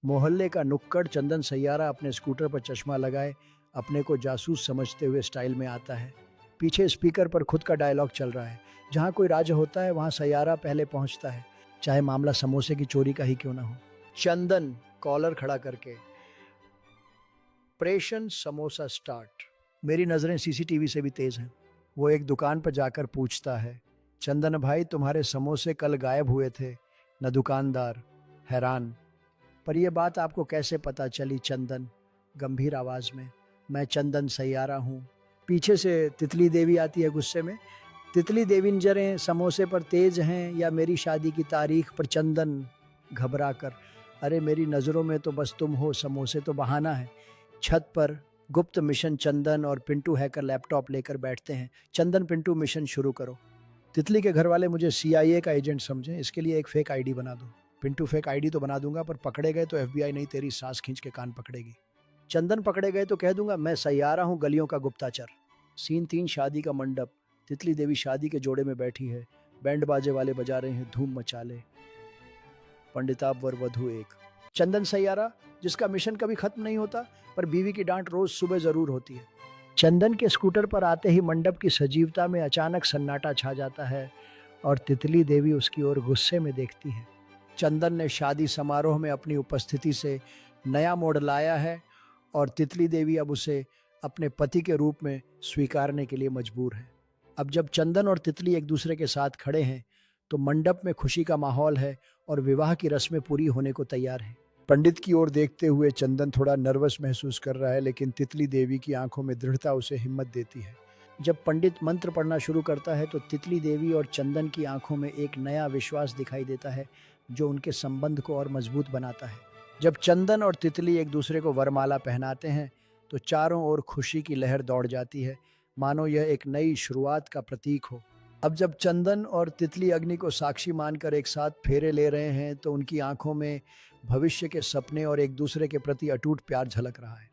मोहल्ले का नुक्कड़ चंदन सैयारा अपने स्कूटर पर चश्मा लगाए अपने को जासूस समझते हुए स्टाइल में आता है। पीछे स्पीकर पर खुद का डायलॉग चल रहा है। जहाँ कोई राज होता है वहाँ सैयारा पहले पहुँचता है, चाहे मामला समोसे की चोरी का ही क्यों ना हो। चंदन कॉलर खड़ा करके, प्रेशन समोसा स्टार्ट। मेरी नज़रें सीसीटीवी से भी तेज हैं। वो एक दुकान पर जाकर पूछता है, चंदन भाई तुम्हारे समोसे कल गायब हुए थे। न दुकानदार हैरान, पर यह बात आपको कैसे पता चली? चंदन गंभीर आवाज में, मैं चंदन सैयारा हूँ। पीछे से तितली देवी आती है गुस्से में, तितली देवी नजरें समोसे पर तेज हैं या मेरी शादी की तारीख पर? चंदन घबरा कर, अरे मेरी नज़रों में तो बस तुम हो, समोसे तो बहाना है। छत पर गुप्त मिशन चंदन और पिंटू हैकर लैपटॉप लेकर बैठते हैं। चंदन पिंटू मिशन शुरू करो। तितली के घर वाले मुझे सीआईए का एजेंट समझें, इसके लिए एक फेक आईडी बना दो। पिंटू फेक आईडी तो बना दूंगा, पर पकड़े गए तो एफबीआई नहीं तेरी सांस खींच के कान पकड़ेगी। चंदन पकड़े गए तो कह दूंगा मैं सैयारा हूं गलियों का गुप्ताचर। सीन 3, शादी का मंडप। तितली देवी शादी के जोड़े में बैठी है, बैंड बाजे वाले बजा रहे हैं धूम मचाले। पंडिताब वर वधु एक। चंदन सैयारा जिसका मिशन कभी खत्म नहीं होता, पर बीवी की डांट रोज सुबह जरूर होती है। चंदन के स्कूटर पर आते ही मंडप की सजीवता में अचानक सन्नाटा छा जाता है और तितली देवी उसकी ओर गुस्से में देखती है। चंदन ने शादी समारोह में अपनी उपस्थिति से नया मोड़ लाया है और तितली देवी अब उसे अपने पति के रूप में स्वीकारने के लिए मजबूर है। अब जब चंदन और तितली एक दूसरे के साथ खड़े हैं तो मंडप में खुशी का माहौल है और विवाह की रस्में पूरी होने को तैयार है। पंडित की ओर देखते हुए चंदन थोड़ा नर्वस महसूस कर रहा है, लेकिन तितली देवी की आंखों में दृढ़ता उसे हिम्मत देती है। जब पंडित मंत्र पढ़ना शुरू करता है तो तितली देवी और चंदन की आंखों में एक नया विश्वास दिखाई देता है जो उनके संबंध को और मजबूत बनाता है। जब चंदन और तितली एक दूसरे को वरमाला पहनाते हैं तो चारों ओर खुशी की लहर दौड़ जाती है, मानो यह एक नई शुरुआत का प्रतीक हो। अब जब चंदन और तितली अग्नि को साक्षी मानकर एक साथ फेरे ले रहे हैं तो उनकी आंखों में भविष्य के सपने और एक दूसरे के प्रति अटूट प्यार झलक रहा है।